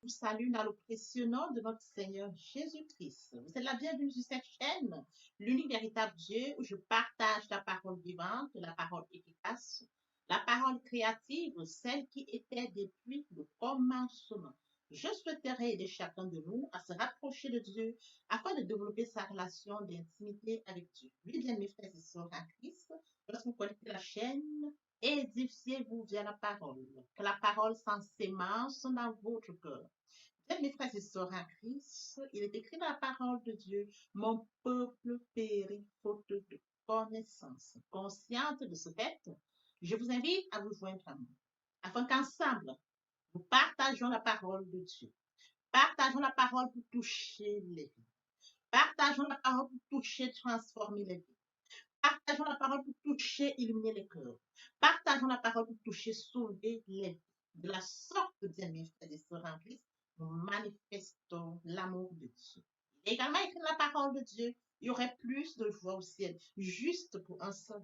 Vous salue dans le précieux nom de notre Seigneur Jésus-Christ. Vous êtes la bienvenue sur cette chaîne, l'unique véritable Dieu, où je partage la parole vivante, la parole efficace, la parole créative, celle qui était depuis le commencement. Je souhaiterais aider chacun de nous à se rapprocher de Dieu afin de développer sa relation d'intimité avec Dieu. Oui, bien, mes frères et sœurs en Christ, lorsque vous connectez la chaîne, édifiez-vous via la parole. Que la parole sans sémence dans votre cœur. Bien, mes frères et sœurs en Christ, il est écrit dans la parole de Dieu, mon peuple périt faute de connaissance. Consciente de ce fait, je vous invite à vous joindre à moi, afin qu'ensemble, nous partageons la parole de Dieu. Partageons la parole pour toucher les vies. Partageons la parole pour toucher, transformer les vies. Partageons la parole pour toucher, illuminer les cœurs. Partageons la parole pour toucher, sauver les vies. De la sorte, bien mes frères et sœurs en Christ, nous manifestons l'amour de Dieu. Également, écrit la parole de Dieu, il y aurait plus de joie au ciel, juste pour un seul,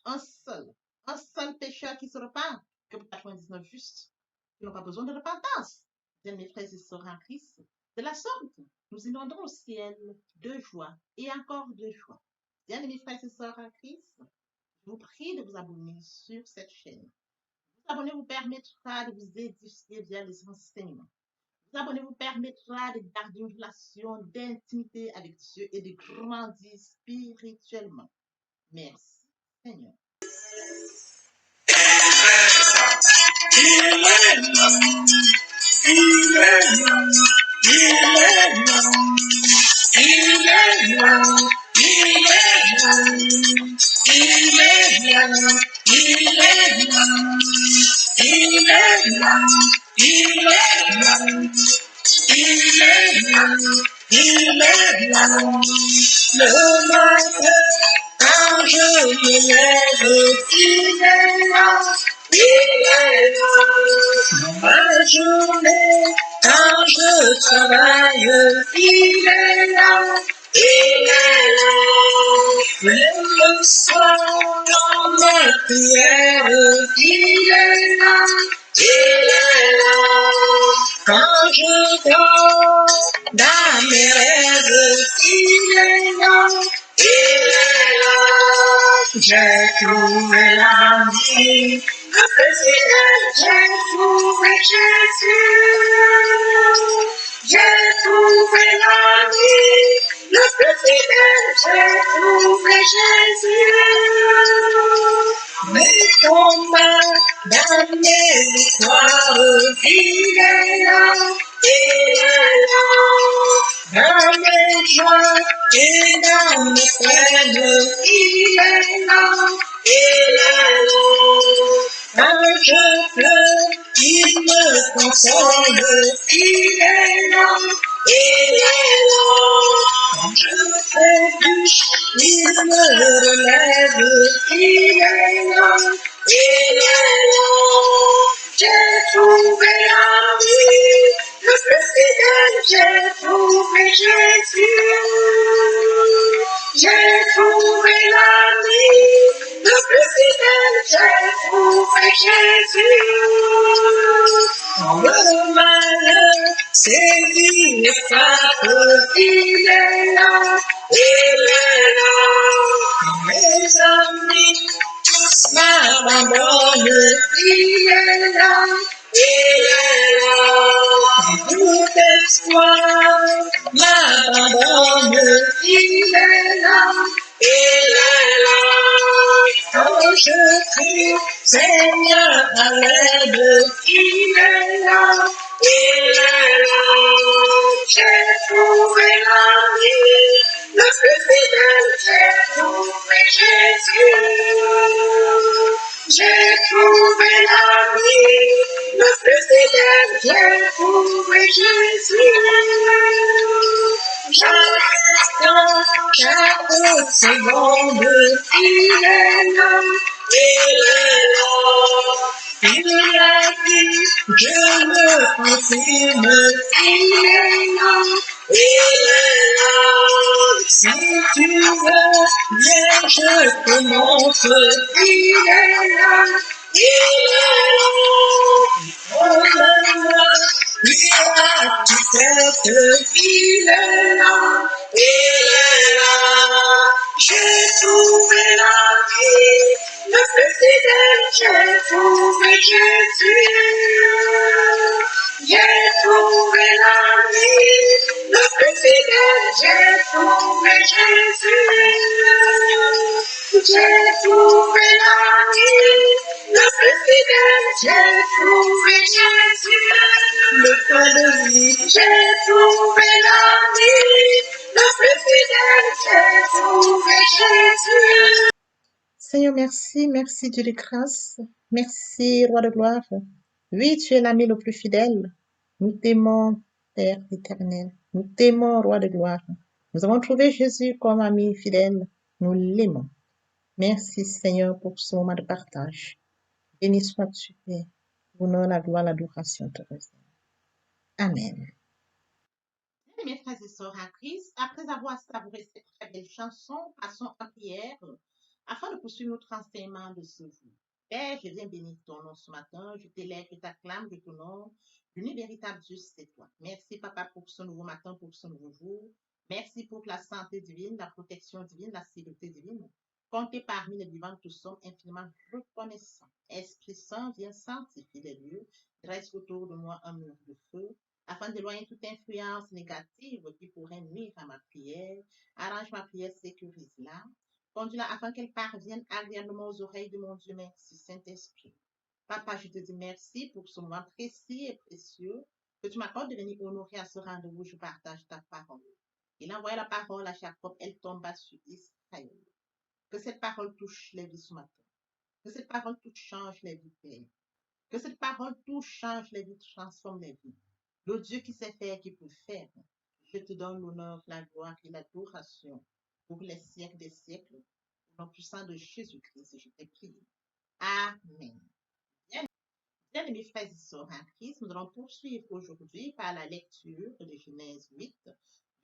un seul pécheur qui se repent, que pour 99 justes, qui n'ont pas besoin de repentance. Bien mes frères et sœurs en Christ, de la sorte, nous inondons le ciel de joie et encore de joie. Bien mes frères et sœurs en Christ, je vous prie de vous abonner sur cette chaîne. Vous abonner vous permettra de vous édifier via les enseignements. Vous abonner vous permettra de garder une relation d'intimité avec Dieu et de grandir spirituellement. Merci, Seigneur. Il est là, le matin, quand je me lève, il est là, il est là. Dans ma journée, quand je travaille, il est là, il est là. Même le soir, dans mes prières, il est là, il est là. Quand je dors dans mes rêves, il est là, il est là. J'ai trouvé la vie, le président, j'ai trouvé Jésus. J'ai trouvé la vie, le président, j'ai trouvé Jésus. Mes combats dans mes histoires, il est là, il est là. Dans mes joies et dans mes peines, il est là, il est là. Quand je pleure, il me console, il est là, il est là. Quand je trébuche, il me relève, il est là, il est là. J'ai trouvé la vie, le plus fidèle, j'ai trouvé Jésus. J'ai trouvé la vie, le plus fidèle, j'ai trouvé Jésus. Quand le malheur sévit et frappe, il est là, il est là. Quand mes amis tous m'abandonnent, il est là, il est là. Quand tout espoir m'abandonne, il est là, il est là. Quand je crie, Seigneur, à l'aide, il est là, il est là. J'ai trouvé la vie, le plus fidèle, j'ai trouvé Jésus. J'ai trouvé la vie, le plus fidèle, j'ai trouvé Jésus. Chaque seconde, il est là, il est là. Il a dit, je le confirme, il est là, il est là. Si tu veux, viens, je te montre, il est là, il est là. Oh, lui certes, il est là, j'ai trouvé la vie, le plus fidèle, j'ai trouvé Jésus. J'ai trouvé la vie, le plus fidèle, j'ai trouvé Jésus. J'ai trouvé la vie, le plus fidèle, j'ai trouvé Jésus. Le pain de vie, j'ai trouvé la vie, le plus fidèle, j'ai trouvé Jésus. Seigneur, merci, merci Dieu de grâce, merci Roi de gloire. Oui, tu es l'ami le plus fidèle. Nous t'aimons, Père éternel. Nous t'aimons, Roi de gloire. Nous avons trouvé Jésus comme ami fidèle. Nous l'aimons. Merci Seigneur pour ce moment de partage. Béni sois-tu, Père. L'honneur, la gloire, l'adoration te reviennent. Amen. Mes frères et sœurs en Christ, après avoir savouré cette très belle chanson, passons en prière afin de poursuivre notre enseignement de ce jour. Père, je viens bénir ton nom ce matin, je t'élève et t'acclame de ton nom. L'unique véritable Dieu, c'est toi. Merci, Papa, pour ce nouveau matin, pour ce nouveau jour. Merci pour la santé divine, la protection divine, la sécurité divine. Comptez parmi les vivants, nous sommes infiniment reconnaissants. Esprit Saint, viens sanctifier les lieux. Dresse autour de moi un mur de feu afin d'éloigner toute influence négative qui pourrait nuire à ma prière. Arrange ma prière, sécurise-la. Conduis-la afin qu'elle parvienne agréablement aux oreilles de mon Dieu. Merci, Saint-Esprit. Papa, je te dis merci pour ce moment précis et précieux que tu m'accordes de venir honorer à ce rendez-vous. Je partage ta parole. Il envoie la parole à Jacob, elle tomba sur Israël. Que cette parole touche les vies ce matin. Que cette parole touche, change les vies, Père. Que cette parole touche, change les vies, transforme les vies. Le Dieu qui sait faire, qui peut faire. Je te donne l'honneur, la gloire et l'adoration pour les siècles des siècles. Au nom puissant de Jésus-Christ, je t'ai prié. Amen. Bien, mes frères et sœurs en Christ, nous allons poursuivre aujourd'hui par la lecture de Genèse 8,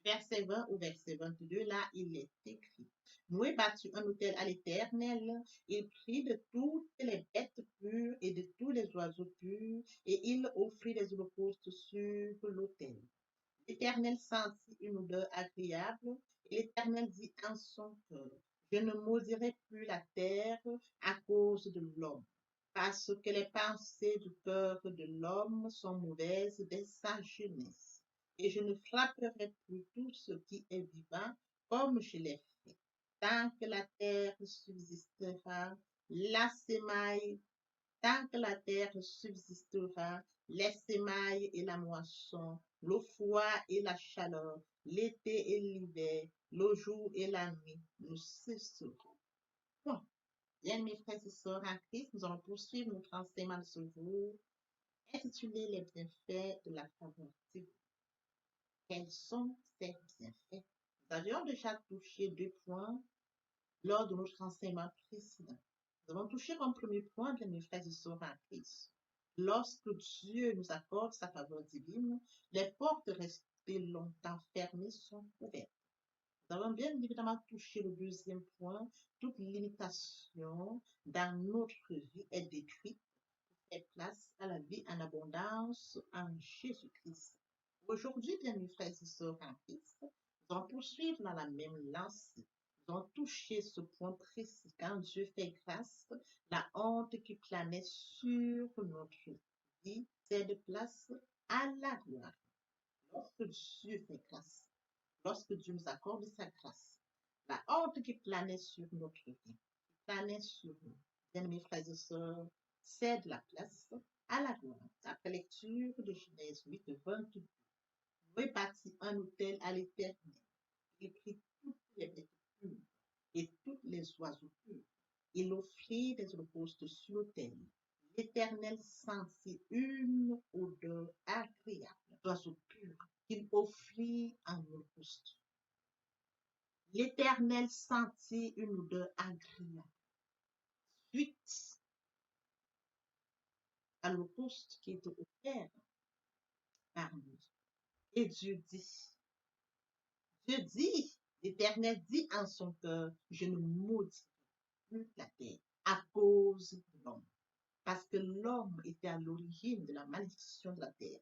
verset 20 au verset 22. Là, il est écrit: Noé bâtit un autel à l'Éternel, il prit de toutes les bêtes pures et de tous les oiseaux purs, et il offrit des holocaustes sur l'autel. L'Éternel sentit une odeur agréable, et l'Éternel dit en son cœur: Je ne maudirai plus la terre à cause de l'homme, parce que les pensées du cœur de l'homme sont mauvaises dès sa jeunesse. Et je ne frapperai plus tout ce qui est vivant comme je l'ai fait. Tant que la terre subsistera, la semaille Tant que la terre subsistera, les semailles et la moisson, le froid et la chaleur, l'été et l'hiver, le jour et la nuit nous cesseront. Bon, bien mes frères et sœurs en Christ, nous allons poursuivre notre enseignement de ce jour, intitulé Les bienfaits de la faveur divine. Quels sont ces bienfaits? Nous avions déjà touché 2 points lors de notre enseignement précédent. Nous avons touché comme premier point, bien mes frères et sœurs en Christ. Lorsque Dieu nous accorde sa faveur divine, les portes restées longtemps fermées sont ouvertes. Nous avons bien évidemment touché le deuxième point. Toute limitation dans notre vie est détruite et place à la vie en abondance en Jésus-Christ. Aujourd'hui, bien mes frères et sœurs en Christ, nous allons poursuivre dans la même lancée. Nous allons toucher ce point précis. Quand Dieu fait grâce, la honte qui planait sur notre vie cède place à la gloire. Lorsque Dieu fait grâce, lorsque Dieu nous accorde sa grâce, la honte qui planait sur notre vie, qui planait sur nous, bien mes frères et sœurs, cède la place à la gloire. Après lecture de Genèse 8, 22, Noé bâtit un autel à l'Éternel. Il prit toutes les bêtes pures et tous les oiseaux purs. Il offrit des holocaustes sur l'autel. L'Éternel sentit une odeur agréable d'oiseaux purs qu'il offrit en holocauste. L'Éternel sentit une odeur agréable suite à l'holocauste qui était offert par lui. Et Dieu dit, l'Éternel dit en son cœur: Je ne maudis plus la terre à cause de l'homme. Parce que l'homme était à l'origine de la malédiction de la terre.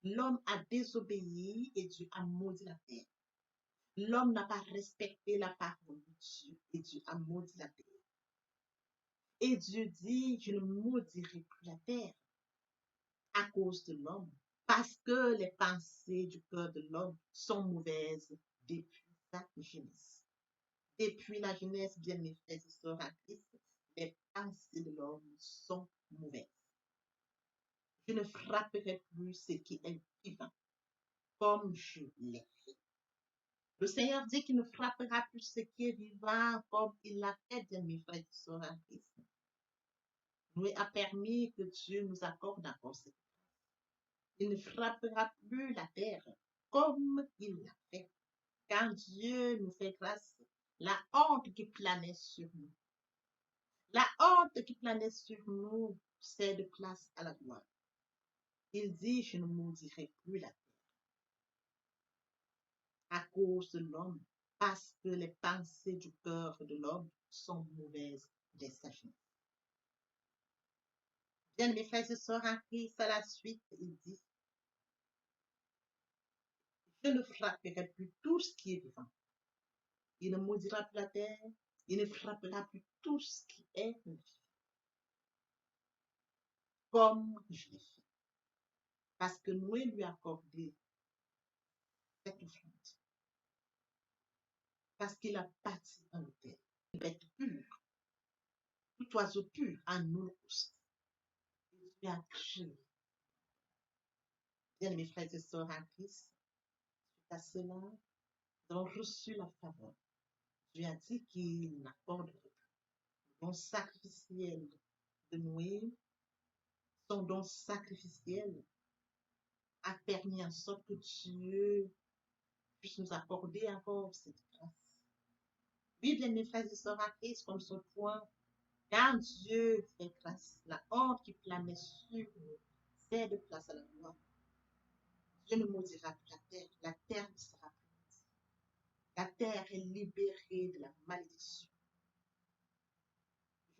L'homme a désobéi et Dieu a maudit la terre. L'homme n'a pas respecté la parole de Dieu et Dieu a maudit la terre. Et Dieu dit, je ne maudirai plus la terre à cause de l'homme, parce que les pensées du cœur de l'homme sont mauvaises depuis sa jeunesse. Depuis la jeunesse, bien mes frères et sœurs en Christ, les pensées de l'homme sont mauvaises. Je ne frapperai plus ce qui est vivant, comme je l'ai fait. Le Seigneur dit qu'il ne frappera plus ce qui est vivant, comme il l'a fait, bien mes frères et sœurs en Christ. Nous a permis que Dieu nous accorde encore cette grâce. Il ne frappera plus la terre comme il l'a fait. Quand Dieu nous fait grâce, la honte qui planait sur nous, la honte qui planait sur nous cède place à la gloire. Il dit, je ne maudirai plus la terre à cause de l'homme, parce que les pensées du cœur de l'homme sont mauvaises dès sa jeunesse. Bien, mes frères et sœurs en Christ, à la suite, il dit, je ne frapperai plus tout ce qui est vivant. Il ne maudira plus la terre, il ne frappera plus tout ce qui est vivant, comme je l'ai fait. Parce que Noé lui a accordé cette offrande. Parce qu'il a bâti un hôtel. Une bête pure, tout oiseau pur en holocauste. Il lui a créé. Bien, mes frères et sœurs en Christ, suite à cela, nous avons reçu la faveur. Dieu a dit qu'il n'accorderait plus. Le don sacrificiel de Noé, son don sacrificiel a permis en sorte que Dieu puisse nous accorder encore cette grâce. Oui, bien, mes frères et sœurs en Christ, comme ce point, quand Dieu fait grâce, la honte qui planait sur nous cède place à la gloire. Dieu ne maudira plus la terre ne sera plus maudite. La terre est libérée de la malédiction.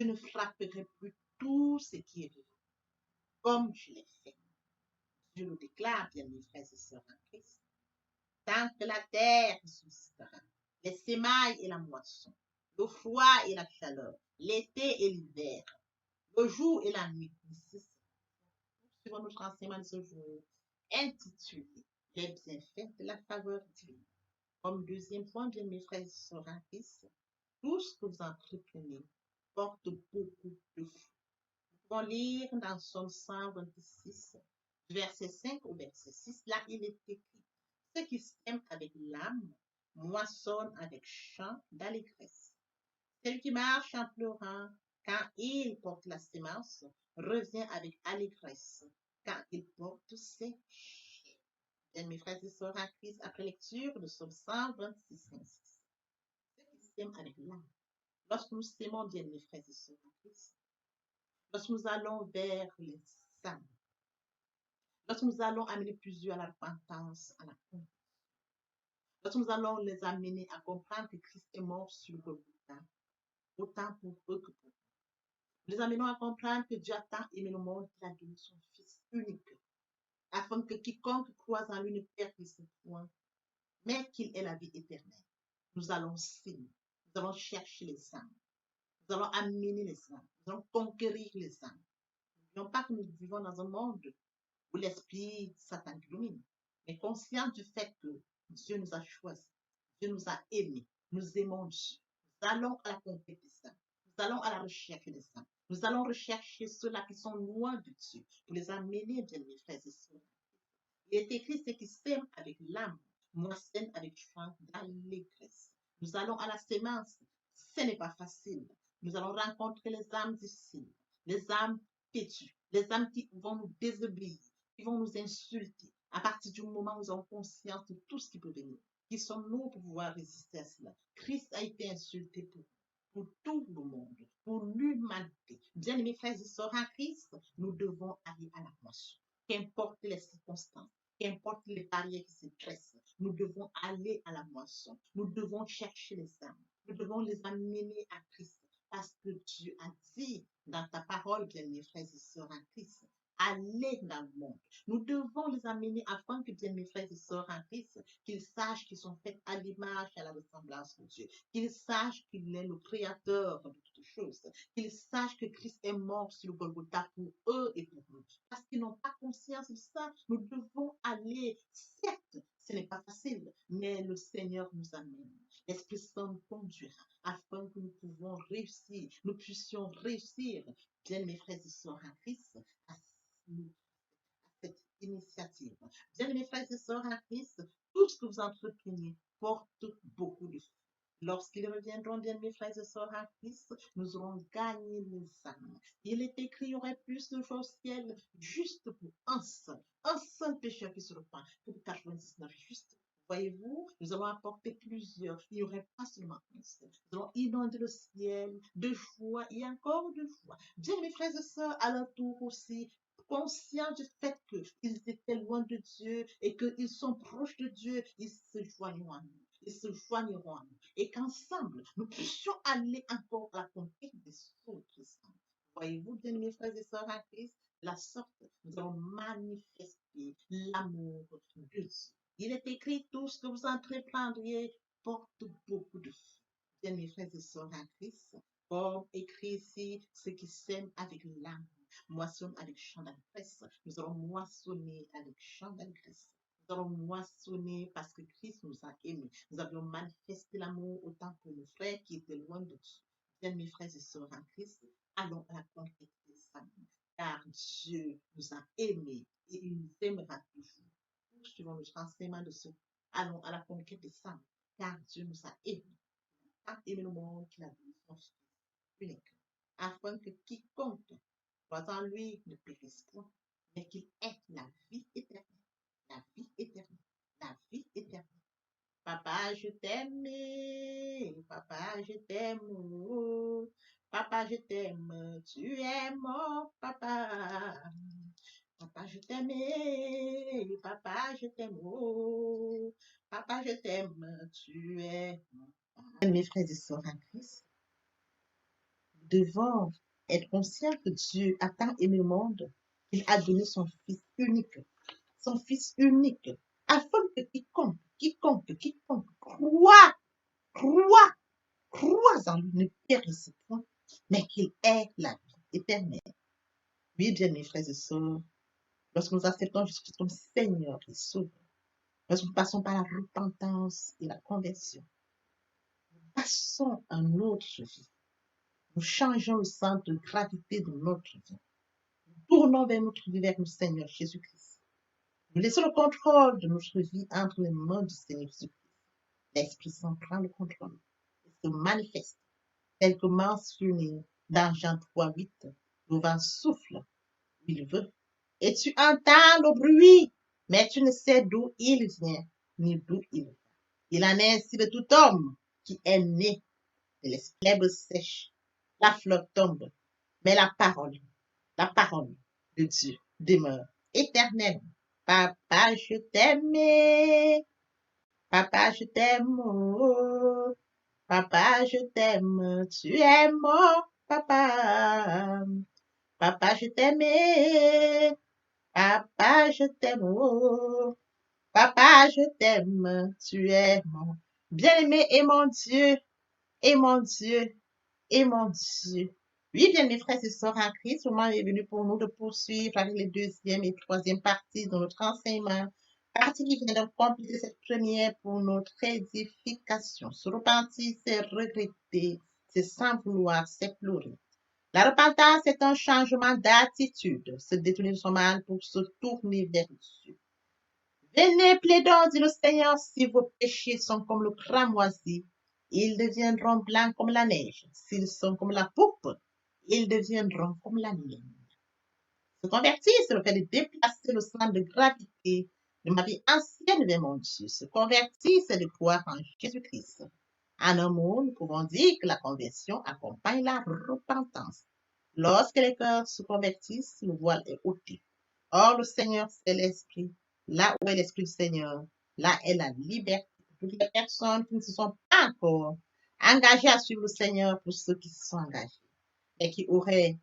Je ne frapperai plus tout ce qui est vivant, comme je l'ai fait. Dieu le déclare, bien mes frères et sœurs en Christ. Tant que la terre subsistera, les semailles et la moisson, le froid et la chaleur, l'été et l'hiver, le jour et la nuit. Suivant notre enseignement de ce jour, intitulé Les bienfaits de la faveur divine. Comme deuxième point, bien mes frères et sœurs en Christ, tout ce que vous entreprenez porte beaucoup de fruits. Nous pouvons lire dans Somme 126, verset 5 au verset 6. Là, il est écrit, ceux qui sèment avec l'âme moissonnent avec chant d'allégresse. Celui qui marche en pleurant, quand il porte la sémence, revient avec allégresse, quand il porte ses chais. Bien, mes frères et sœurs en Christ, après lecture de Somme 126, 6. Ceux qui sèment avec l'âme. Lorsque nous s'aimons, bien, mes frères et sœurs en Christ, lorsque nous allons vers les âmes, lorsque nous allons amener plusieurs à la repentance, à la conversion, lorsque nous allons les amener à comprendre que Christ est mort sur le Golgotha, autant pour eux que pour nous. Nous les amenons à comprendre que Dieu a tant aimé le monde qu'il a donné son Fils unique, afin que quiconque croise en lui ne périsse point, mais qu'il ait la vie éternelle. Nous allons s'aimer, nous allons chercher les âmes, nous allons amener les âmes, nous allons conquérir les âmes. N'oublions pas que nous vivons dans un monde où l'esprit Satan domine, mais conscient du fait que Dieu nous a choisis, Dieu nous a aimés, nous aimons Dieu. Nous allons à la conquête des âmes, nous allons à la recherche des âmes, nous allons rechercher ceux-là qui sont loin de Dieu pour les amener, bien mes frères et sœurs. Il est écrit, ceux qui sèment avec l'âme, moissonnent avec chant d'allégresse. Nous allons à la sémence, ce n'est pas facile. Nous allons rencontrer les âmes difficiles, les âmes têtues, les âmes qui vont nous désobéir, qui vont nous insulter. À partir du moment où nous avons conscience de tout ce qui peut venir, qui sommes-nous pour pouvoir résister à cela? Christ a été insulté pour tout le monde, pour l'humanité. Bien, mes frères et sœurs en Christ, nous devons aller à la moisson. Qu'importe les circonstances, qu'importe les barrières qui se dressent, nous devons aller à la moisson. Nous devons chercher les âmes. Nous devons les amener à Christ. Parce que Dieu a dit dans ta parole, bien mes frères et sœurs en Christ, aller dans le monde. Nous devons les amener afin que, bien mes frères et sœurs en Christ, qu'ils sachent qu'ils sont faits à l'image et à la ressemblance de Dieu, qu'ils sachent qu'il est le créateur de toutes choses, qu'ils sachent que Christ est mort sur le Golgotha pour eux et pour nous. Parce qu'ils n'ont pas conscience de ça, nous devons aller. Certes, ce n'est pas facile, mais le Seigneur nous amène. L'Esprit Saint nous conduira afin que nous puissions réussir, bien mes frères et sœurs en Christ, à cette initiative. Bien mes frères et sœurs en Christ, tout ce que vous entreprenez porte beaucoup de fruits. Lorsqu'ils reviendront, bien mes frères et sœurs en Christ, nous aurons gagné les âmes. Il est écrit, il y aurait plus de joie au ciel juste pour un seul pécheur qui se repent que pour 99 justes. Voyez-vous, nous allons apporter plusieurs. Il n'y aurait pas seulement un seul. Nous allons inonder le ciel de joie et encore de joie. Bien, mes frères et sœurs, à leur tour aussi, conscients du fait qu'ils étaient loin de Dieu et qu'ils sont proches de Dieu, ils se joigneront à nous. Ils se joigneront à nous. Et qu'ensemble, nous puissions aller encore à la conquête des autres saints. Voyez-vous, bien, mes frères et sœurs en Christ, la sorte, nous allons manifester l'amour de Dieu. Il est écrit, tout ce que vous entreprendriez porte beaucoup de fruits. Bien, mes frères et sœurs en Christ, comme écrit ici, ceux qui sèment avec l'âme moissonnent avec chant d'allégresse. Nous allons moissonner avec chant d'allégresse. Nous allons moissonner parce que Christ nous a aimés. Nous avions manifesté l'amour autant pour nos frères qui étaient loin de Dieu. Bien, mes frères et sœurs en Christ, allons à la conquête des âmes, car Dieu nous a aimés et il nous aimera toujours. Suivant le enseignement de ce, allons à la conquête des âmes, car Dieu nous a aimés. Il a aimé le monde qu'il a donné son Fils unique, afin que quiconque croit en lui ne périsse point, mais qu'il ait la vie éternelle. La vie éternelle. La vie éternelle. Papa, je t'aime. Papa, je t'aime. Oh. Papa, je t'aime. Tu es mon papa. Papa, je t'aime. Papa, je t'aime. Oh. Papa, je t'aime. Tu es mon papa. Mes frères et sœurs en Christ, devons être conscients que Dieu a tant aimé le monde qu'il a donné son Fils unique, afin que quiconque croit en lui ne périsse point, mais qu'il ait la vie éternelle. Oui, bien mes frères et sœurs, lorsque nous acceptons Jésus comme Seigneur et Sauveur, lorsque nous passons par la repentance et la conversion, nous passons à notre vie. Nous changeons le centre de gravité de notre vie. Tournons vers notre vie, vers le Seigneur Jésus-Christ. Nous laissons le contrôle de notre vie entre les mains du Seigneur Jésus-Christ. L'Esprit Saint prend le contrôle et se manifeste, tel que mentionné dans Jean 3:8. Le vent souffle où il veut, et tu entends le bruit, mais tu ne sais d'où il vient, ni d'où il va. Il en est ainsi de tout homme qui est né de l'herbe sèche. La fleur tombe, mais la parole de Dieu demeure éternelle. Papa, je t'aime. Papa, je t'aime. Oh. Papa, je t'aime. Tu es mon papa. Papa, je t'aime. Papa, je t'aime. Oh. Papa, je t'aime. Tu es mon bien-aimé et mon Dieu. Et mon Dieu. Et mon Dieu. Oui, bien, mes frères et sœurs en Christ, le moment est venu pour nous de poursuivre avec les deuxième et troisième parties de notre enseignement. Partie qui vient de compléter cette première pour notre édification. Se repentir, c'est regretter, c'est sans vouloir, c'est pleurer. La repentance est un changement d'attitude, se détourner de son mal pour se tourner vers Dieu. Venez, plaidons, dit le Seigneur, si vos péchés sont comme le cramoisi, ils deviendront blancs comme la neige. S'ils sont comme la pourpre, ils deviendront comme la laine. Se convertir, c'est le fait de déplacer le centre de gravité de ma vie ancienne vers mon Dieu. Se convertir, c'est de croire en Jésus-Christ. En un mot, nous pouvons dire que la conversion accompagne la repentance. Lorsque les cœurs se convertissent, le voile est ôté. Or, le Seigneur, c'est l'Esprit. Là où est l'Esprit du Seigneur, là est la liberté. Pour toutes les personnes qui ne se sont pas encore engagées à suivre le Seigneur, pour ceux qui se sont engagés et qui auraient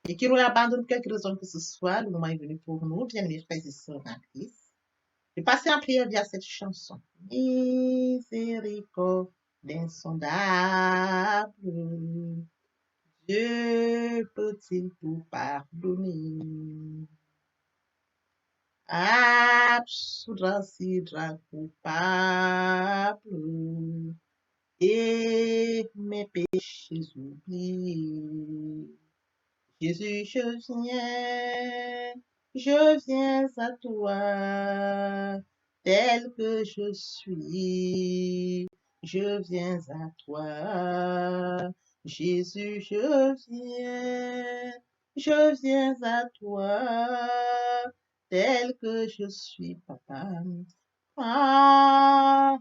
et qui nous abandonne quelque raison que ce soit, le moment est venu pour nous, bien-aimés frères et sœurs en Christ, de passer en prière via cette chanson. Miséricorde insondable, Dieu peut-il tout pardonner? Absoudre si coupable et mes péchés oubliés. Jésus, je viens à toi, tel que je suis. Je viens à toi, Jésus, je viens à toi, tel que je suis, papa. Ah,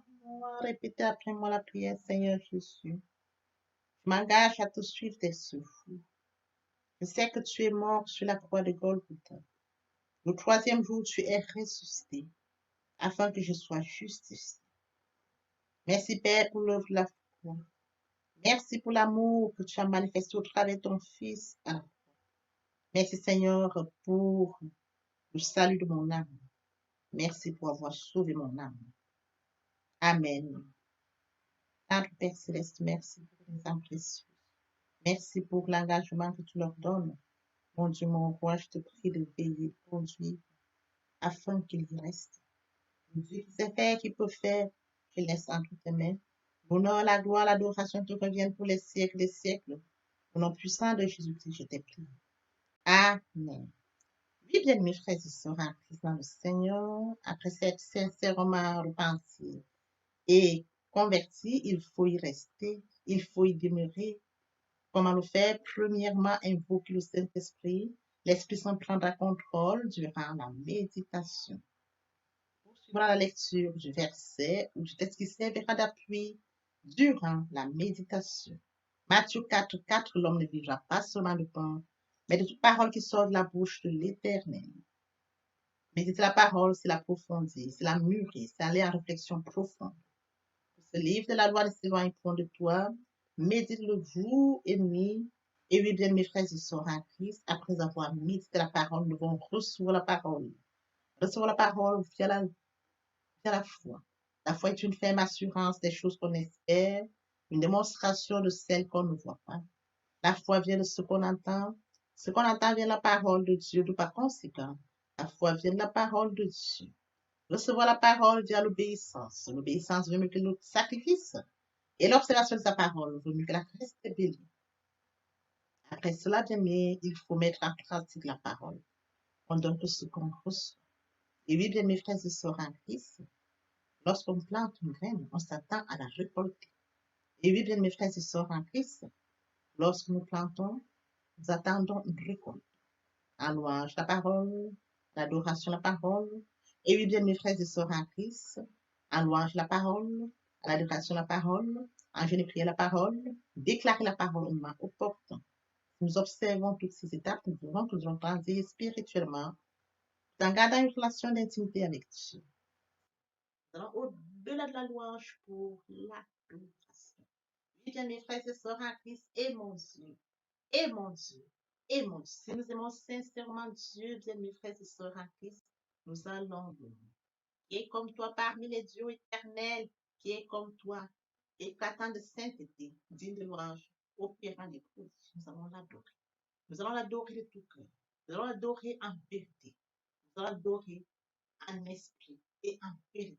répétez après moi la prière, Seigneur Jésus. Je m'engage à te suivre tes souffles. Je sais que tu es mort sur la croix de Golgotha. Le troisième jour, tu es ressuscité afin que je sois justifié. Merci, Père, pour l'œuvre de la foi. Merci pour l'amour que tu as manifesté au travers de ton Fils. Merci, Seigneur, pour le salut de mon âme. Merci pour avoir sauvé mon âme. Amen. Notre Père Céleste, merci pour les âmes précieuses. Merci pour l'engagement que tu leur donnes. Mon Dieu, mon roi, je te prie de veiller, de conduire, afin qu'ils y restent. Dieu qui sait faire, qui peut faire, je laisse entre tes mains. L'honneur, la gloire, l'adoration te reviennent pour les siècles des siècles. Au nom puissant de Jésus-Christ, je t'ai pris. Amen. Oui, bien, mes frères et sœurs en Christ dans le Seigneur, après cette sincèrement repentie et converti, il faut y rester, il faut y demeurer. Comment le faire? Premièrement, invoquer le Saint-Esprit. L'Esprit Saint prendra contrôle durant la méditation. Poursuivra la lecture du verset ou du texte qui servira d'appui durant la méditation. Matthieu 4, 4, l'homme ne vivra pas seulement de pain, mais de toute parole qui sort de la bouche de l'Éternel. Méditer la parole, c'est l'approfondir, c'est la mûrir, c'est aller en réflexion profonde. Ce livre de la loi ne s'éloigne point de toi, médite-le jour et nuit. Et oui, bien, mes frères et sœurs en Christ, après avoir médité la parole, nous devons recevoir la parole. Recevoir la parole via la foi. La foi est une ferme assurance des choses qu'on espère, une démonstration de celles qu'on ne voit pas. La foi vient de ce qu'on entend. Ce qu'on entend vient de la parole de Dieu, de par conséquent. La foi vient de la parole de Dieu. Recevoir la parole via l'obéissance. L'obéissance veut mieux que le sacrifice. Et l'observation de sa parole vaut mieux que la rébellion. Après cela, bien aimé, il faut mettre en pratique la parole. On donne que ce qu'on reçoit. Et oui, bien mes frères et sœurs en Christ, lorsqu'on plante une graine, on s'attend à la récolter. Et oui, bien mes frères et sœurs en Christ, lorsque nous plantons, nous attendons une récolte. En louange la parole, l'adoration la parole. Et oui, bien mes frères et sœurs en Christ, en louange la parole, l'adoration la parole, en jeûne et prière la parole, déclarer la parole au moment opportun. Nous observons toutes ces étapes, nous verrons que nous allons grandir spirituellement en gardant une relation d'intimité avec Dieu. Nous allons au-delà de la louange pour l'adoration. Oui, bien mes frères et sœurs en Christ, et mon Dieu, et mon Dieu, et mon Dieu. Si nous aimons sincèrement Dieu, bien mes frères et sœurs en Christ, nous allons louer. Qui est comme toi parmi les dieux éternels, qui est comme toi, éclatant de sainteté, digne de louange, opérant des prodiges. Nous allons l'adorer. Nous allons l'adorer de tout cœur. Nous allons l'adorer en vérité. Nous allons l'adorer en esprit et en vérité.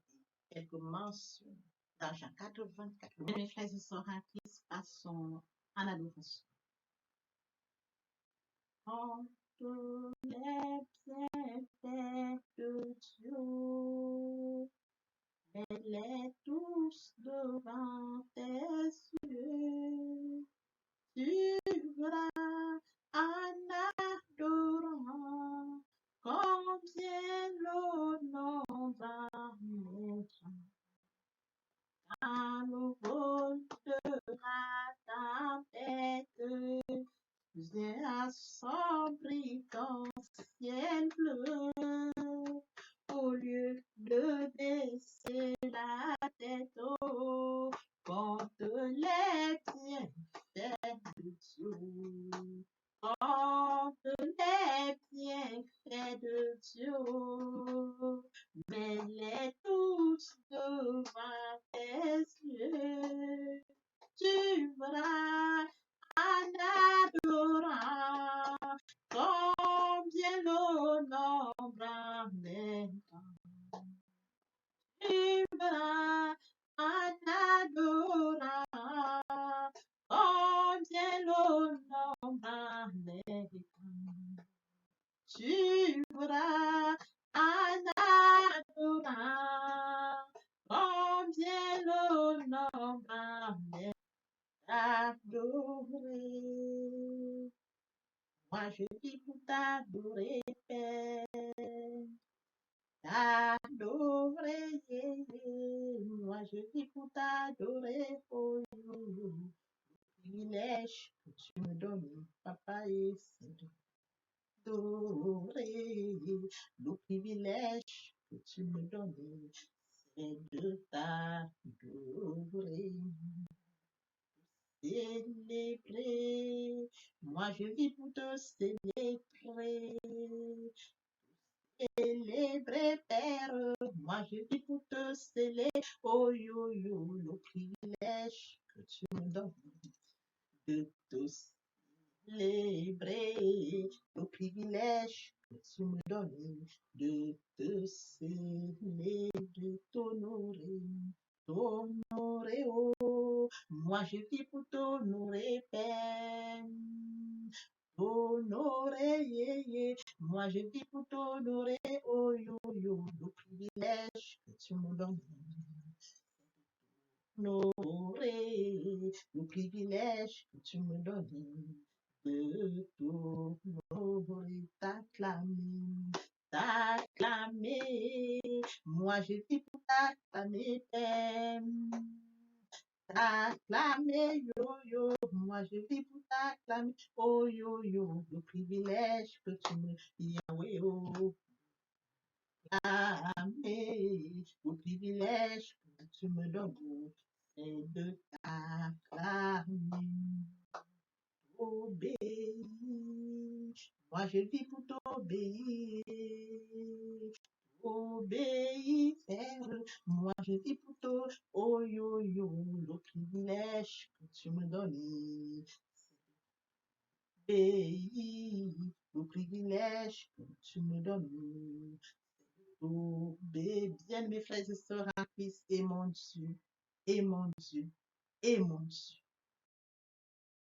Quelques mentions dans Jean 4, 24. Mes frères et sœurs en Christ, passons en adoration. Entre les bienfaits de Dieu, mets-les tous devant tes yeux. Tu verras en adorant combien l'honneur va mettre. À nouveau sera ta bête, viens assombrir ton ciel bleu. Au lieu de baisser la tête contre les bienfaits de Dieu. Contre Elle est toute devant tes yeux. Tu verras en adorant combien le nombre en est grand. Tu verras en adorant combien le nombre en est grand. Tu verras en adorant combien le nombre en est adoré. Moi je vis pour t'adorer, Père. T'adorer, moi je vis pour t'adorer, oh, privilège que tu me donnes, papa, et c'est d'adorer. Le privilège que tu me donnes, c'est de t'adorer. Célébrer, moi je vis pour te célébrer. Célébrer, Père, moi je vis pour te célébrer. Oh yo yo, le privilège que tu me donnes de te célébrer. Le privilège que tu me donnes de te célébrer, de t'honorer. T'honorer, oh, moi je vis pour t'honorer, Père. T'honorer, yeah, yeah. Moi je vis pour t'honorer, oh yo yo, le privilège que tu me donnes. T'honorer, le privilège que tu me donnes de t'honorer, t'acclamer, t'acclamer. Moi je vis pour t'acclamer, Père. T'acclamer, yo yo, moi je vis pour t'acclamer, oh yo yo, le privilège que tu me Yahweh, oh, acclamer, le privilège que tu me donnes, c'est de t'acclamer, obéir. Moi je vis pour t'obéir, obéir, Père. Moi je vis pour toi, oh yo yo, le privilège que tu me donnes. Obéir, le privilège que tu me donnes. Obéir, bien mes frères et sœurs en Christ, et mon Dieu, et mon Dieu, et mon Dieu.